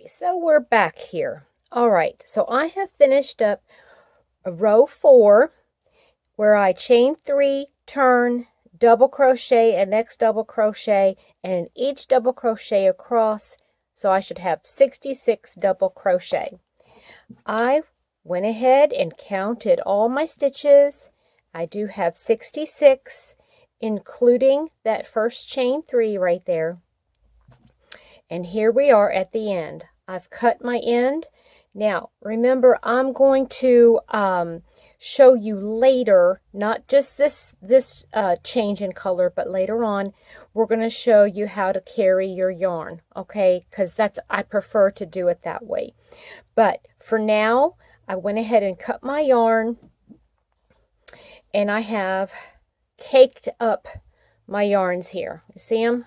so we're back here. All right, so I have finished up row 4 where I chain 3, turn, double crochet, and next double crochet, and in each double crochet across, so I should have 66 double crochet. I went ahead and counted all my stitches. I do have 66, including that first chain 3 right there. And here we are at the end. I've cut my end. Now, remember, I'm going to show you later, not just this change in color, but later on, we're going to show you how to carry your yarn, okay? Because I prefer to do it that way. But for now, I went ahead and cut my yarn, and I have caked up my yarns here. You see them?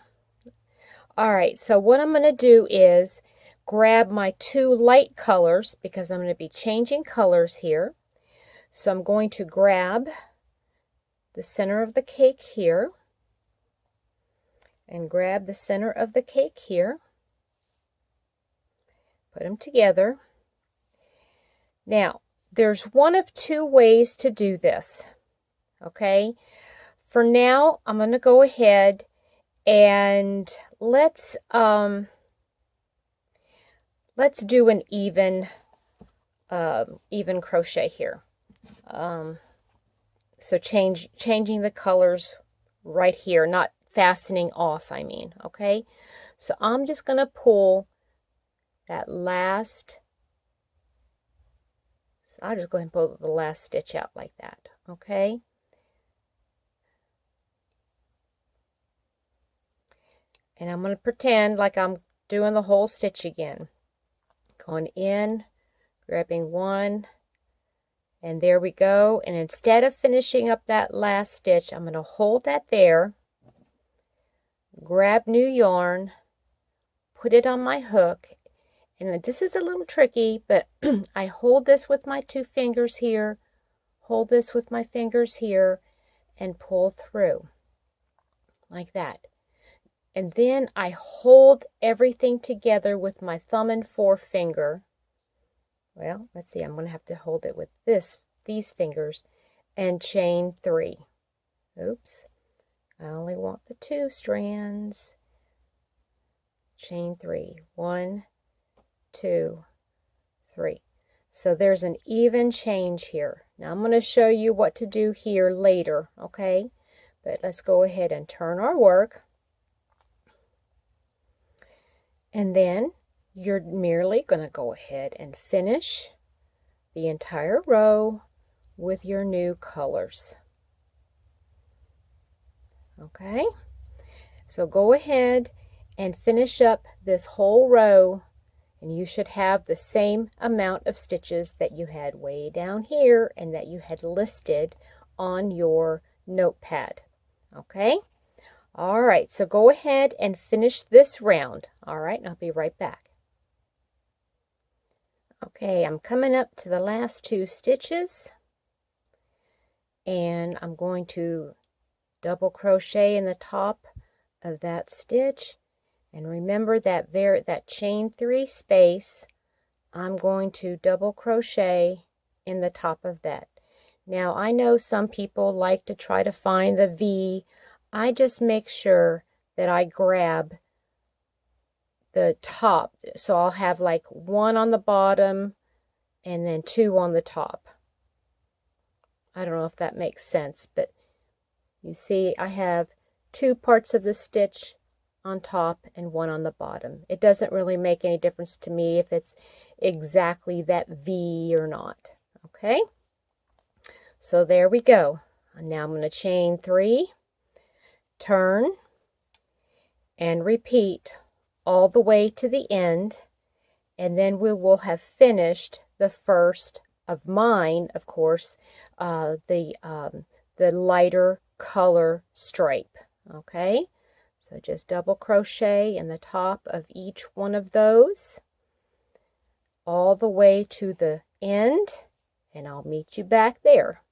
All right, so what I'm going to do is grab my 2 light colors because I'm going to be changing colors here. So I'm going to grab the center of the cake here and grab the center of the cake here. Put them together. Now, there's one of 2 ways to do this, okay? For now, I'm going to go ahead and let's do an even crochet here. So changing the colors right here, not fastening off, I mean, okay? So I'm just going to pull that last, so I'll just go ahead and pull the last stitch out like that, okay? And I'm going to pretend like I'm doing the whole stitch again. Going in, grabbing 1, and there we go. And instead of finishing up that last stitch, I'm going to hold that there, grab new yarn, put it on my hook. And this is a little tricky, but I hold this with my 2 fingers here, hold this with my fingers here, and pull through like that. And then I hold everything together with my thumb and forefinger. Well, let's see, I'm going to have to hold it with these fingers and chain 3. Oops, I only want the 2 strands. Chain 3. 1, 2, 3. So there's an even change here. Now I'm going to show you what to do here later, okay? But let's go ahead and turn our work. And then you're merely going to go ahead and finish the entire row with your new colors. Okay? So go ahead and finish up this whole row, and you should have the same amount of stitches that you had way down here and that you had listed on your notepad. Okay? All right, so go ahead and finish this round. All right, and I'll be right back. Okay, I'm coming up to the last 2 stitches, and I'm going to double crochet in the top of that stitch. And remember that chain 3 space, I'm going to double crochet in the top of that. Now, I know some people like to try to find the V. I just make sure that I grab the top. So I'll have like 1 on the bottom and then 2 on the top. I don't know if that makes sense, but you see I have 2 parts of the stitch on top and 1 on the bottom. It doesn't really make any difference to me if it's exactly that V or not. Okay? So there we go. And now I'm going to chain 3. Turn and repeat all the way to the end, and then we will have finished the first of mine, of course, the lighter color stripe. Okay, so just double crochet in the top of each one of those all the way to the end, and I'll meet you back there.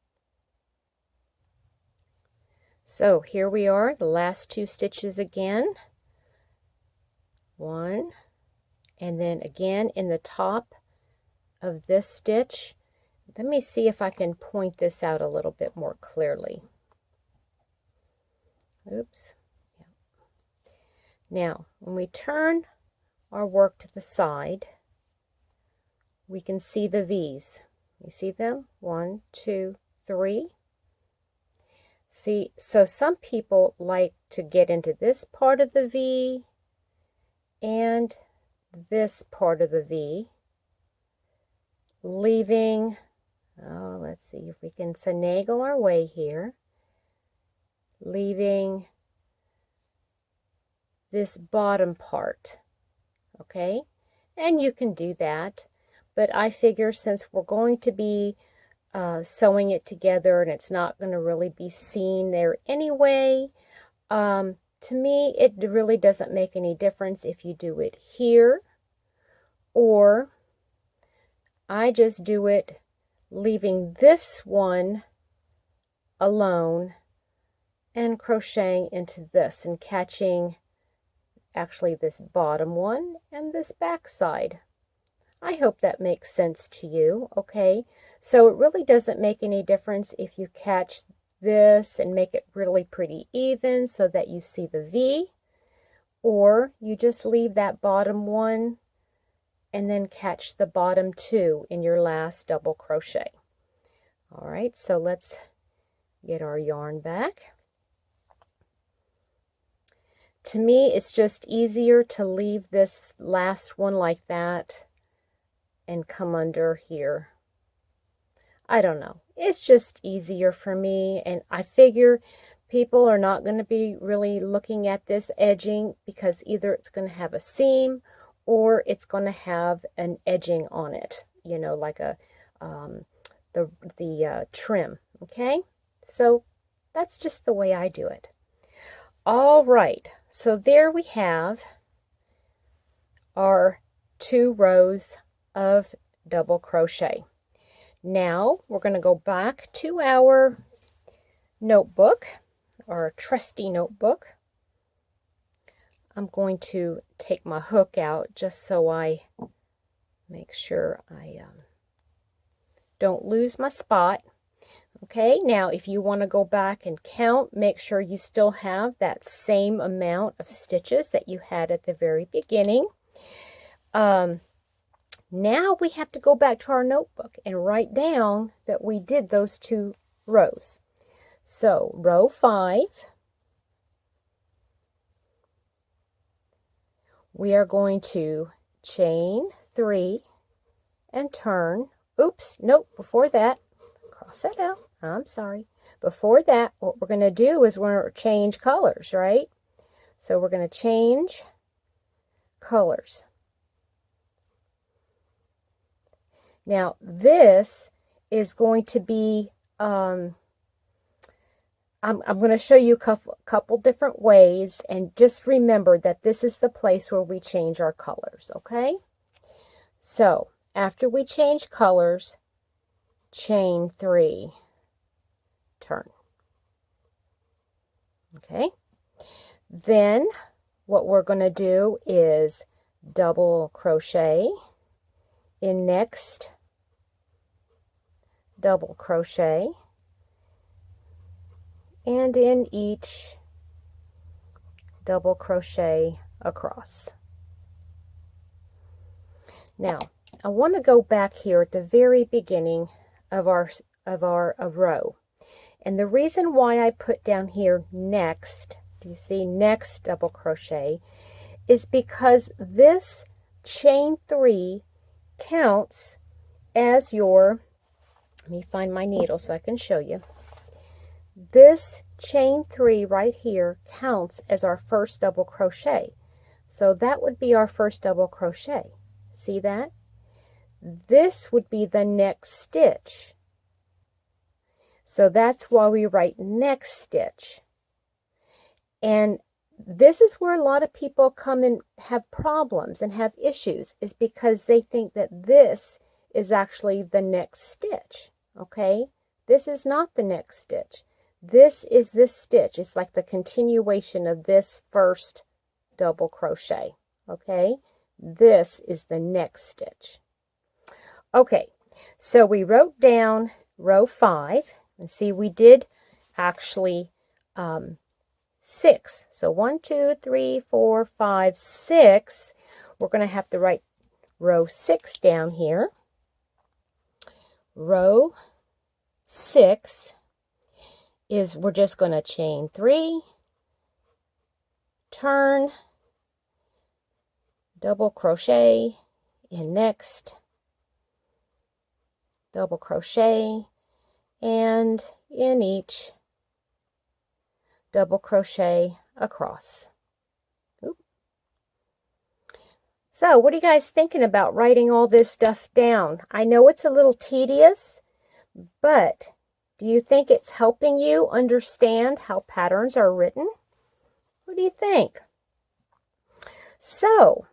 So here we are, the last 2 stitches again. 1 and then again in the top of this stitch. Let me see if I can point this out a little bit more clearly. Oops. Yeah. Now, when we turn our work to the side, we can see the V's. You see them? 1, 2, 3. See, so some people like to get into this part of the V and this part of the V, leaving, oh, let's see if we can finagle our way here, leaving this bottom part, okay? And you can do that, but I figure since we're going to be sewing it together and it's not going to really be seen there anyway, to me it really doesn't make any difference if you do it here or I just do it leaving this one alone and crocheting into this and catching actually this bottom one and this back side. I hope that makes sense to you, okay? So it really doesn't make any difference if you catch this and make it really pretty even so that you see the V, or you just leave that bottom one and then catch the bottom two in your last double crochet. All right, so let's get our yarn back. To me, it's just easier to leave this last one like that and come under here. I don't know. It's just easier for me, and I figure people are not going to be really looking at this edging because either it's going to have a seam or it's going to have an edging on it, you know, like a the trim, okay? So that's just the way I do it. All right, so there we have our 2 rows of double crochet. Now we're going to go back to our notebook, our trusty notebook. I'm going to take my hook out just so I make sure I don't lose my spot. Okay, now if you want to go back and count, make sure you still have that same amount of stitches that you had at the very beginning. Now we have to go back to our notebook and write down that we did those 2 rows. So row 5, we are going to chain 3 and turn. Oops, nope, before that, cross that out. I'm sorry. Before that, what we're going to do is we're going to change colors, right? So we're going to change colors. Now, this is going to be, I'm going to show you a couple different ways, and just remember that this is the place where we change our colors, okay? So, after we change colors, chain 3, turn. Okay? Then, what we're going to do is double crochet in next double crochet and in each double crochet across. Now I want to go back here at the very beginning of our row, and the reason why I put down here next, do you see next double crochet, is because this chain 3 counts as your, let me find my needle so I can show you. This chain 3 right here counts as our first double crochet. So that would be our first double crochet. See that? This would be the next stitch. So that's why we write next stitch. And this is where a lot of people come and have problems and have issues, is because they think that this is actually the next stitch. Okay? This is not the next stitch. This is this stitch. It's like the continuation of this first double crochet. Okay? this is the next stitch. Okay, so we wrote down row 5, and see we did actually 6. So 1, 2, 3, 4, 5, 6. We're going to have to write row 6 down here. Row 6 is, we're just going to chain 3, turn, double crochet in next, double crochet, and in each, double crochet across. Oop. So what are you guys thinking about writing all this stuff down? I know it's a little tedious, but do you think it's helping you understand how patterns are written? What do you think? So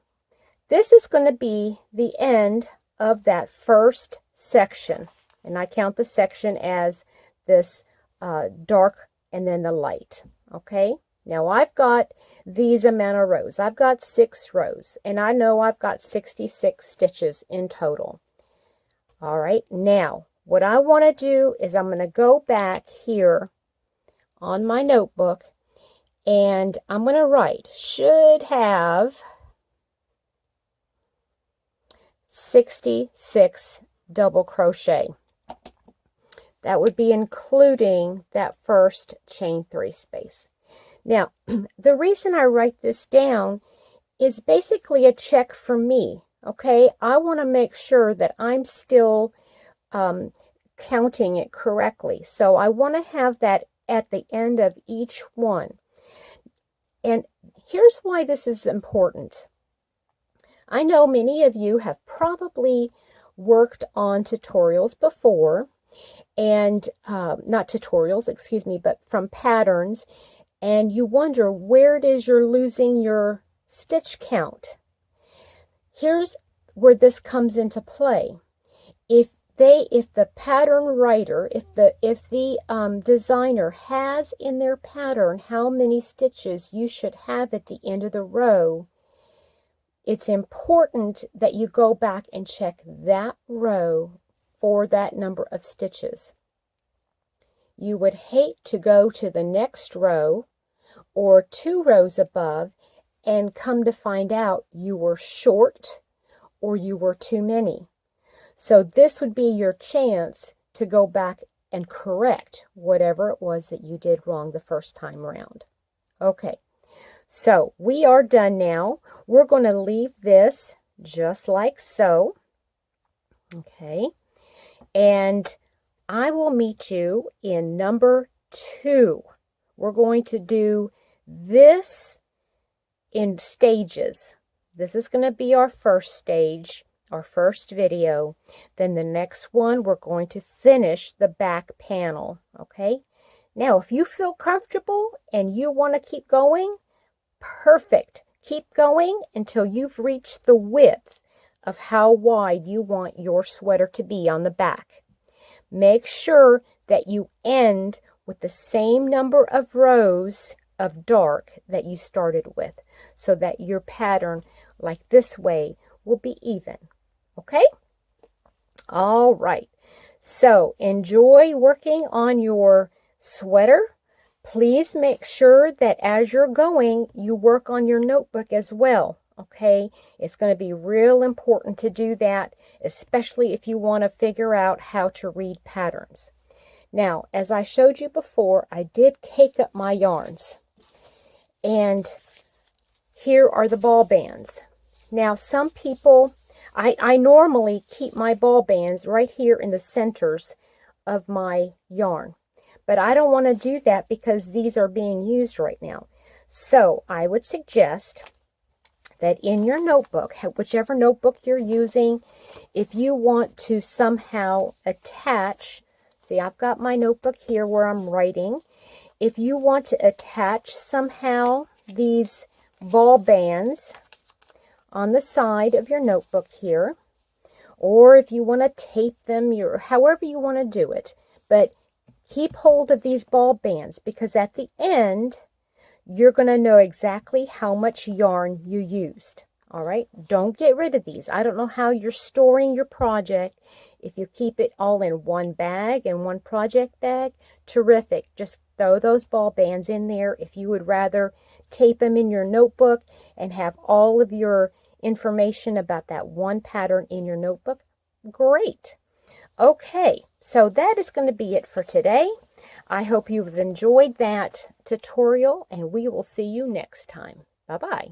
this is going to be the end of that first section. And I count the section as this dark and then the light. Okay, now I've got these amount of rows. I've got 6 rows, and I know I've got 66 stitches in total. All right, now what I want to do is I'm going to go back here on my notebook, and I'm going to write should have 66 double crochet. That would be including that first chain 3 space. Now, the reason I write this down is basically a check for me, okay? I want to make sure that I'm still counting it correctly. So I want to have that at the end of each one. And here's why this is important. I know many of you have probably worked on tutorials before, and not tutorials, excuse me, but from patterns, and you wonder where it is you're losing your stitch count. Here's where this comes into play. If the pattern writer, if the designer has in their pattern how many stitches you should have at the end of the row, it's important that you go back and check that row for that number of stitches. You would hate to go to the next row or 2 rows above and come to find out you were short or you were too many. So this would be your chance to go back and correct whatever it was that you did wrong the first time around. Okay, so we are done now. We're going to leave this just like so. Okay. And I will meet you in number 2. We're going to do this in stages. This is going to be our first stage, our first video. Then the next one, we're going to finish the back panel. Okay? Now, if you feel comfortable and you want to keep going, perfect. Keep going until you've reached the width of how wide you want your sweater to be on the back. Make sure that you end with the same number of rows of dark that you started with, so that your pattern, like this way, will be even. Okay? All right. So enjoy working on your sweater. Please make sure that as you're going, you work on your notebook as well. Okay, it's going to be real important to do that, especially if you want to figure out how to read patterns. Now, as I showed you before, I did cake up my yarns. And here are the ball bands. Now, some people, I normally keep my ball bands right here in the centers of my yarn. But I don't want to do that because these are being used right now. So I would suggest that in your notebook, whichever notebook you're using, if you want to somehow attach, see, I've got my notebook here where I'm writing. If you want to attach somehow these ball bands on the side of your notebook here, or if you want to tape them, however you want to do it, but keep hold of these ball bands, because at the end, you're going to know exactly how much yarn you used. All right, don't get rid of these. I don't know how you're storing your project. If you keep it all in one bag and one project bag, terrific. Just throw those ball bands in there. If you would rather tape them in your notebook and have all of your information about that one pattern in your notebook, great. Okay, so that is going to be it for today. I hope you've enjoyed that tutorial, and we will see you next time. Bye-bye.